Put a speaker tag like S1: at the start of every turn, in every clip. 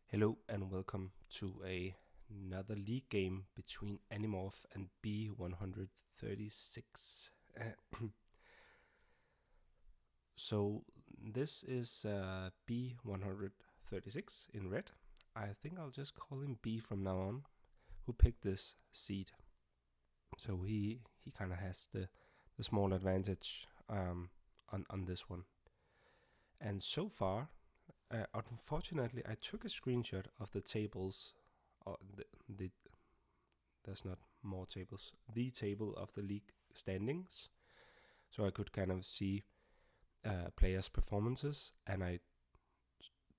S1: Hello and welcome to another league game between Animorph and B136. So this is B136 in red. I think I'll just call him B from now on, who picked this seed. So he kind of has the small advantage on this one. And so far, unfortunately, I took a screenshot of the tables, there's not more tables, the table of the league standings, so I could kind of see players' performances, and I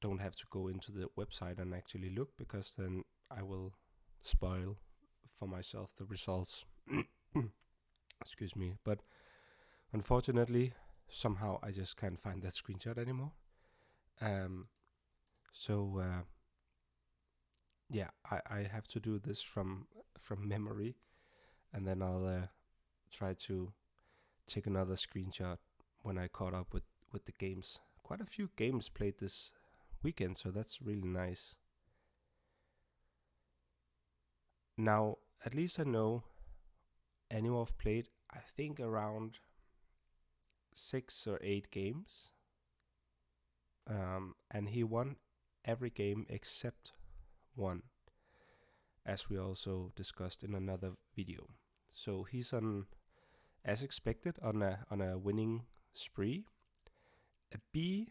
S1: don't have to go into the website and actually look, because then I will spoil for myself the results. Excuse me, but unfortunately, somehow I just can't find that screenshot anymore. Yeah, I have to do this from memory, and then I'll try to take another screenshot when I caught up with the games. Quite a few games played this weekend, so that's really nice. Now, at least I know Animorph played, I think, around 6 or 8 games. And he won every game except one, as we also discussed in another video. So he's on, as expected, on a winning spree. A B,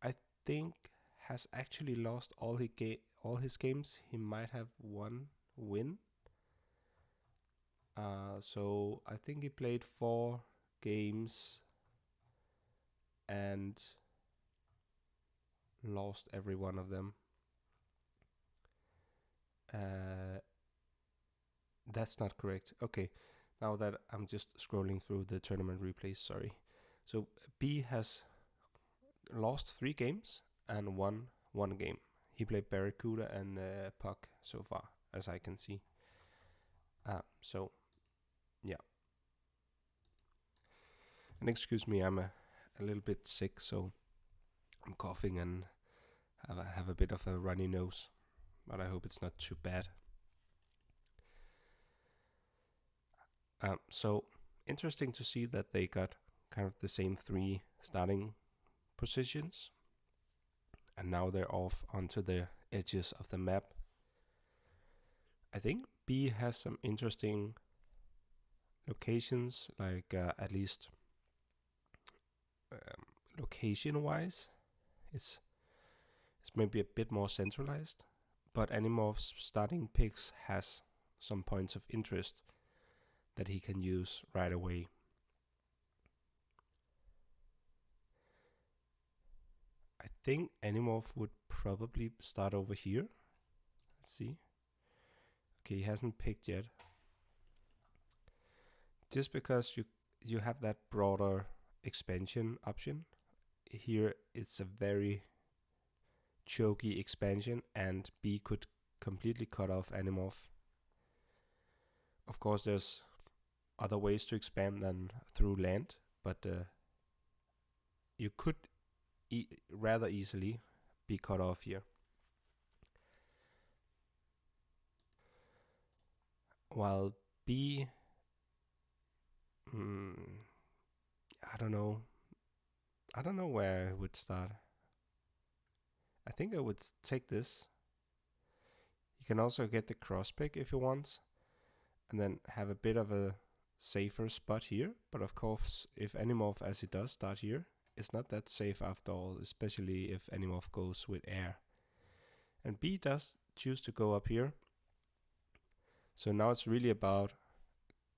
S1: I think, has actually lost all his games. He might have one win. So I think he played 4 games and lost every one of them. That's not correct. Okay, now that I'm just scrolling through the tournament replays, sorry. So B has lost 3 games and won 1 game. He played Barracuda and Puck so far, as I can see. So, yeah. And excuse me, I'm a little bit sick, so I'm coughing and have a bit of a runny nose, but I hope it's not too bad. So interesting to see that they got kind of the same 3 starting positions, and now they're off onto the edges of the map. I think B has some interesting locations, like at least location-wise, it's maybe a bit more centralized, but Animorph's starting picks has some points of interest that he can use right away. I think Animorph would probably start over here. Let's see. Okay, he hasn't picked yet. Just because you have that broader expansion option, here it's a very choky expansion, and B could completely cut off Animorph. Of course, there's other ways to expand than through land, but you could rather easily be cut off here. While B, I don't know where I would start. I think I would take this. You can also get the cross pick if you want, and then have a bit of a safer spot here. But of course, if Animorph, as it does, start here, it's not that safe after all, especially if Animorph goes with air. And B does choose to go up here. So now it's really about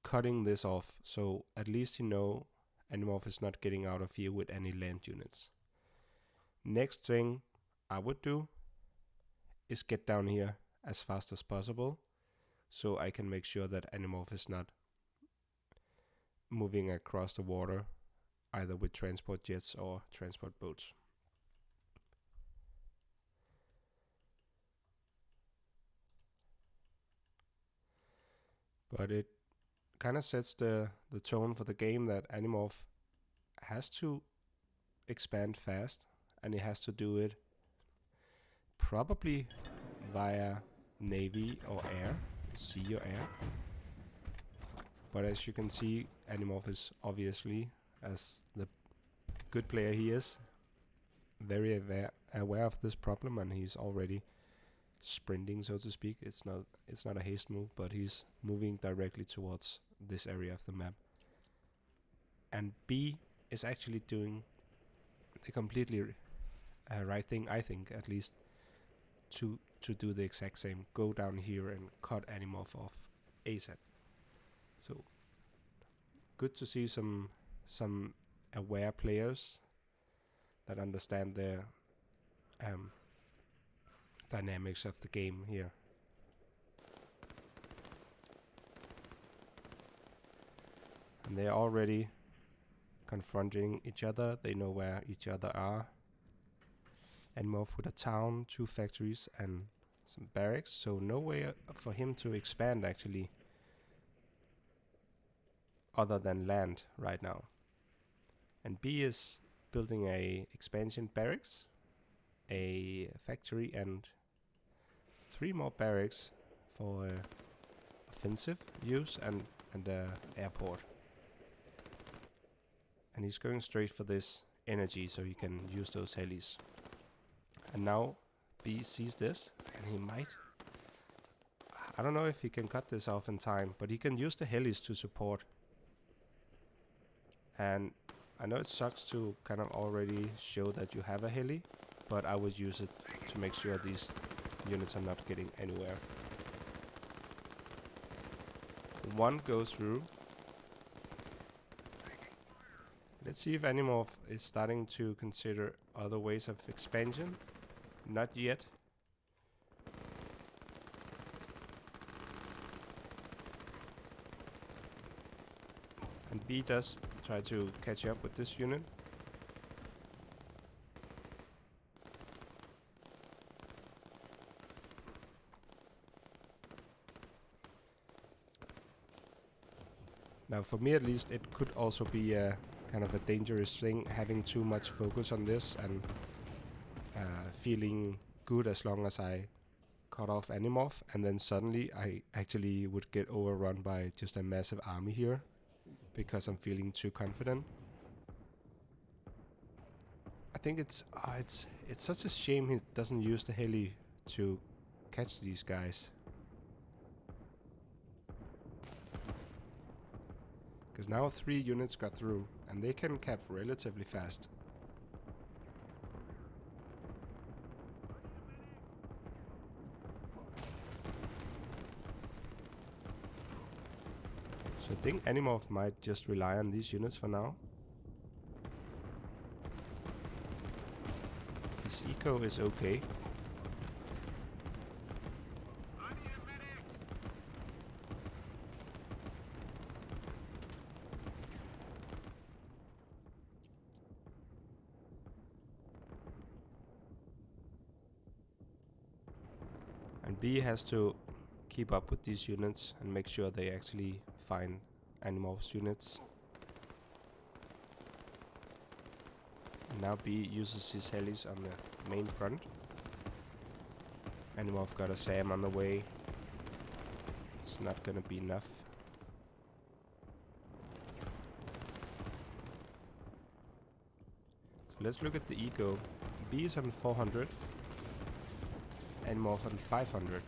S1: cutting this off, so at least you know Animorph is not getting out of here with any land units. Next thing I would do is get down here as fast as possible, so I can make sure that Animorph is not moving across the water, either with transport jets or transport boats. But it kind of sets the tone for the game that Animorph has to expand fast, and he has to do it probably via navy or air, sea or air. But as you can see, Animorph is obviously, as the good player he is, very aware of this problem, and he's already sprinting, so to speak. It's not a haste move, but he's moving directly towards this area of the map. And B is actually doing the completely right thing, I think, at least, to do the exact same. Go down here and cut Animorph off ASAP. So good to see some aware players that understand the dynamics of the game here. And they're already confronting each other. They know where each other are. Animorph with a town, 2 factories and some barracks, so no way for him to expand actually, other than land right now. And B is building a expansion barracks, a factory, and 3 more barracks for offensive use, and airport. And he's going straight for this energy so he can use those helis. And now B sees this, and he might, I don't know if he can cut this off in time, but he can use the helis to support. And I know it sucks to kind of already show that you have a heli, but I would use it to make sure these units are not getting anywhere. 1 goes through. Let's see if Animorph is starting to consider other ways of expansion. Not yet. And B does try to catch up with this unit. Now for me at least, it could also be a kind of a dangerous thing, having too much focus on this and feeling good as long as I cut off Animorph, and then suddenly I actually would get overrun by just a massive army here because I'm feeling too confident. I think it's such a shame he doesn't use the heli to catch these guys. Because now 3 units got through, and they can cap relatively fast. So I think Animorph might just rely on these units for now. His eco is okay. And B has to keep up with these units and make sure they actually find Animorph's units. And now B uses his helis on the main front. Animorph got a SAM on the way. It's not gonna be enough. So let's look at the eco. B is on 400. Animorph on 500.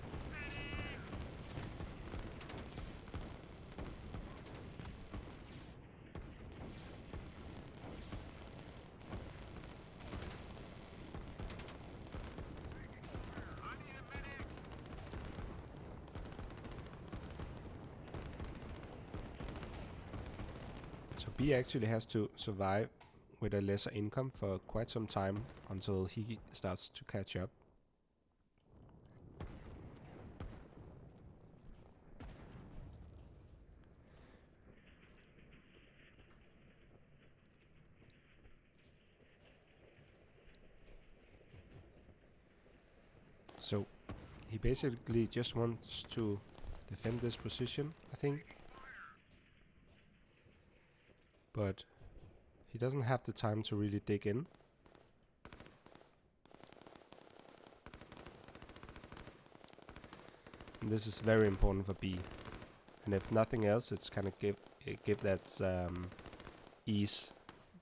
S1: So B actually has to survive with a lesser income for quite some time until he starts to catch up. So he basically just wants to defend this position, I think. But he doesn't have the time to really dig in. And this is very important for B. And if nothing else, it's kind of give that ease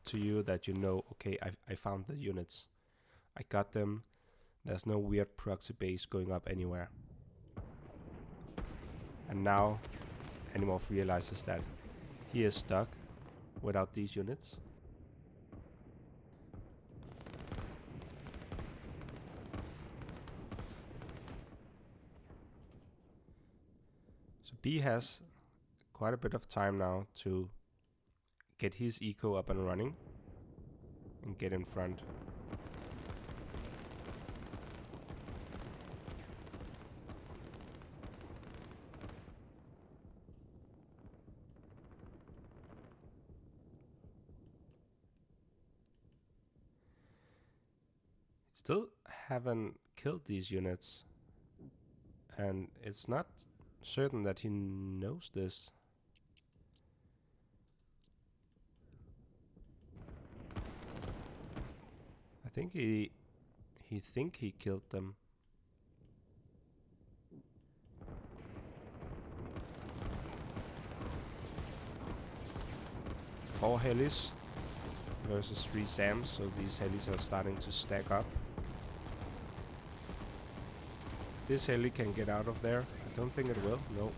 S1: to you that you know, okay, I found the units. I got them. There's no weird proxy base going up anywhere. And now Animorph realizes that he is stuck without these units. So B has quite a bit of time now to get his eco up and running and get in front. Still haven't killed these units, and it's not certain that he knows this. I think he killed them. 4 helis versus 3 SAMs, so these helis are starting to stack up. This heli can get out of there. I don't think it will, no.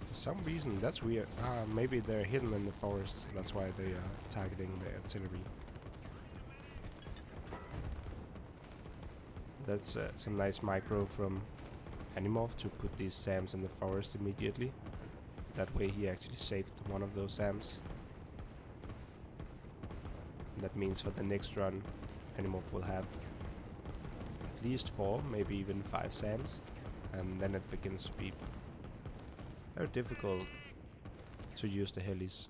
S1: For some reason, that's weird. Maybe they're hidden in the forest, that's why they are targeting the artillery. That's some nice micro from Animorph to put these SAMs in the forest immediately. That way he actually saved one of those SAMs. And that means for the next run, Animorph will have at least 4, maybe even 5 SAMs. And then it begins to be very difficult to use the helis.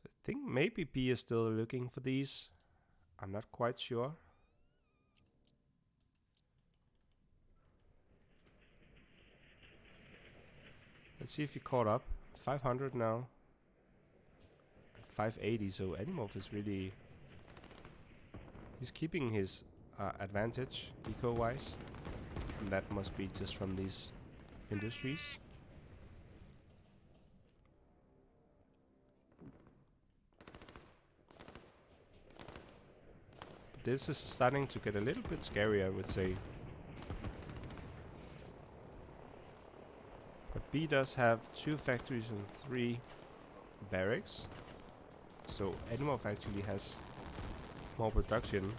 S1: So I think maybe B is still looking for these. I'm not quite sure. Let's see if he caught up. 500 now. 580, so Animorph is really... He's keeping his advantage eco-wise. And that must be just from these industries. This is starting to get a little bit scary, I would say. But B does have 2 factories and 3 barracks. So Animorph actually has more production.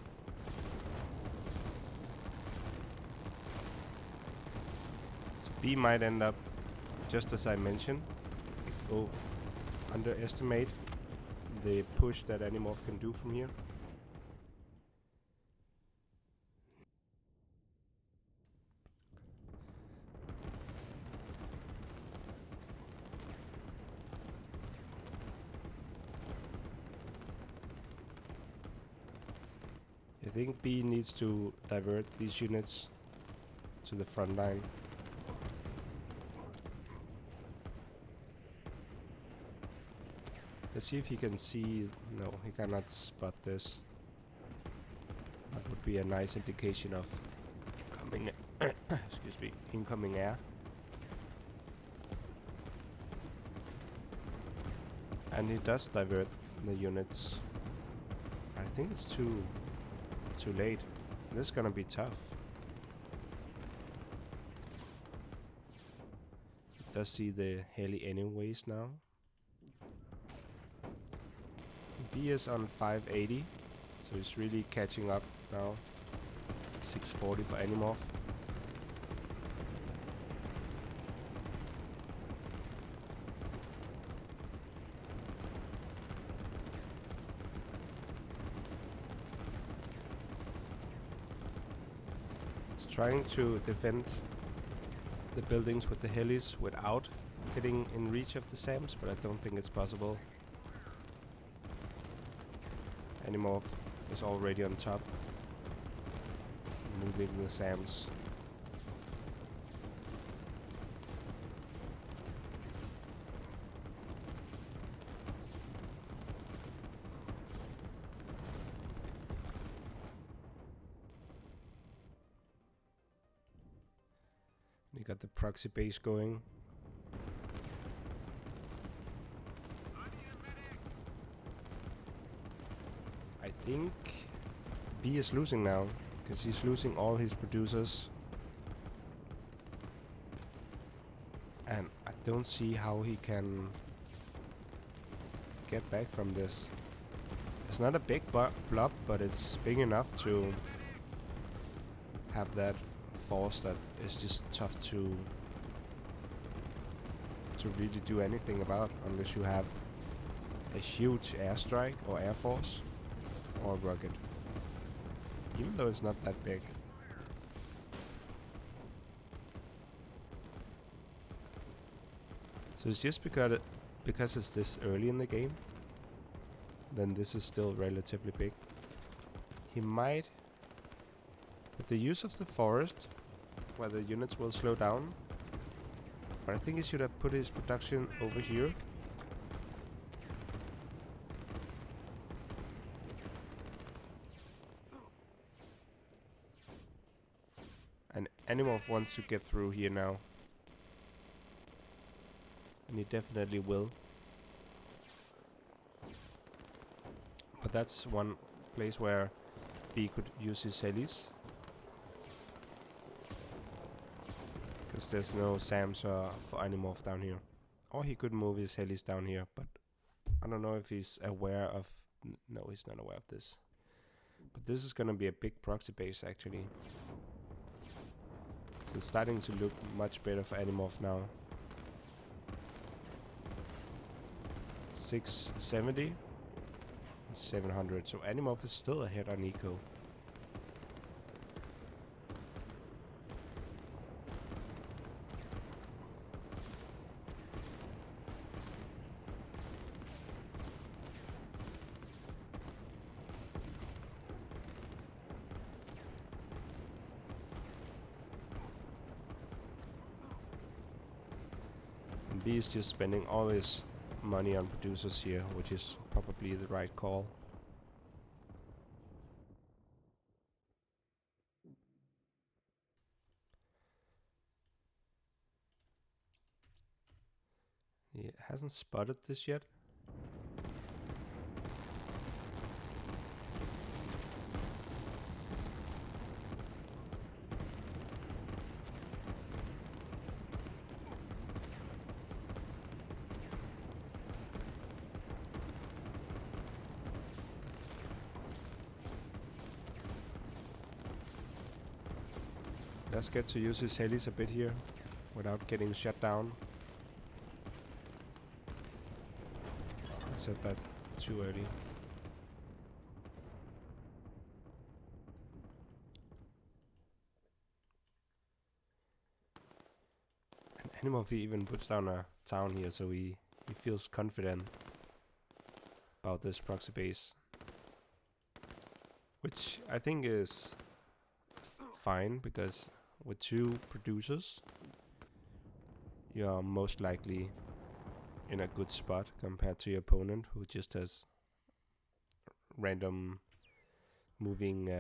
S1: So B might end up, just as I mentioned, go underestimate the push that Animorph can do from here. I think B needs to divert these units to the front line. Let's see if he can see... No, he cannot spot this. That would be a nice indication of incoming... excuse me, incoming air. And he does divert the units. I think it's too late. This is gonna be tough. Does see the heli anyways now. B is on 580, so he's really catching up now. 640 for Animorph. Trying to defend the buildings with the helis without getting in reach of the SAMs, but I don't think it's possible. Animorph is already on top, moving the SAMs. You got the proxy base going. I think B is losing now, because he's losing all his producers. And I don't see how he can get back from this. It's not a big blob, but it's big enough to have that force that is just tough to really do anything about, unless you have a huge airstrike or air force or rocket, even though it's not that big. So it's just because it's this early in the game, then this is still relatively big. He might, with the use of the forest, where the units will slow down, but I think he should have put his production over here. And Animorph wants to get through here now. And he definitely will. But that's one place where B could use his helis. Because there's no SAMs for Animorph down here. Or he could move his helis down here, but I don't know if he's aware of... no, he's not aware of this. But this is gonna be a big proxy base, actually. So it's starting to look much better for Animorph now. 670, 700. So Animorph is still ahead on eco. And B is just spending all his money on producers here, which is probably the right call. He hasn't spotted this yet. Let's get to use his helis a bit here without getting shut down. I said that too early. And Animorph even puts down a town here, so he feels confident about this proxy base. Which I think is fine, because with 2 producers, you are most likely in a good spot compared to your opponent, who just has random moving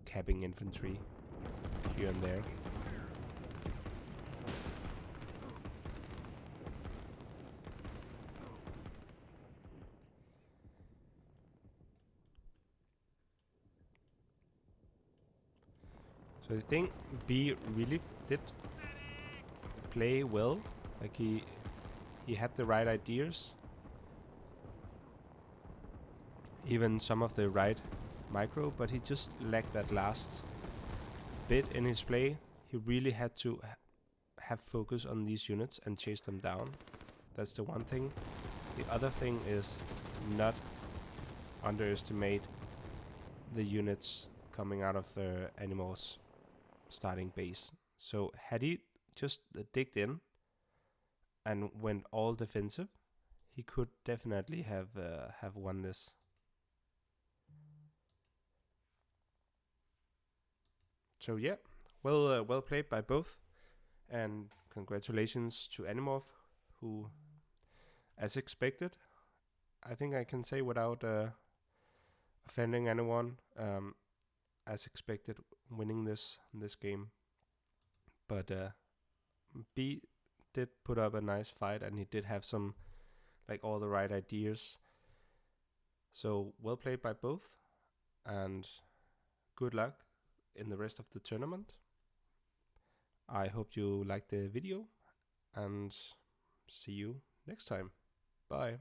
S1: capping infantry here and there. So I think B really did play well. Like he had the right ideas, even some of the right micro, but he just lacked that last bit in his play. He really had to have focus on these units and chase them down. That's the one thing. The other thing is not underestimate the units coming out of the Animorph's starting base. So had he just digged in and went all defensive, he could definitely have won this. So yeah, well played by both, and congratulations to Animorph, who, as expected, I think I can say without offending anyone, as expected, winning this game. But B did put up a nice fight, and he did have some, like, all the right ideas. So well played by both, and good luck in the rest of the tournament. I hope you liked the video, and see you next time. Bye.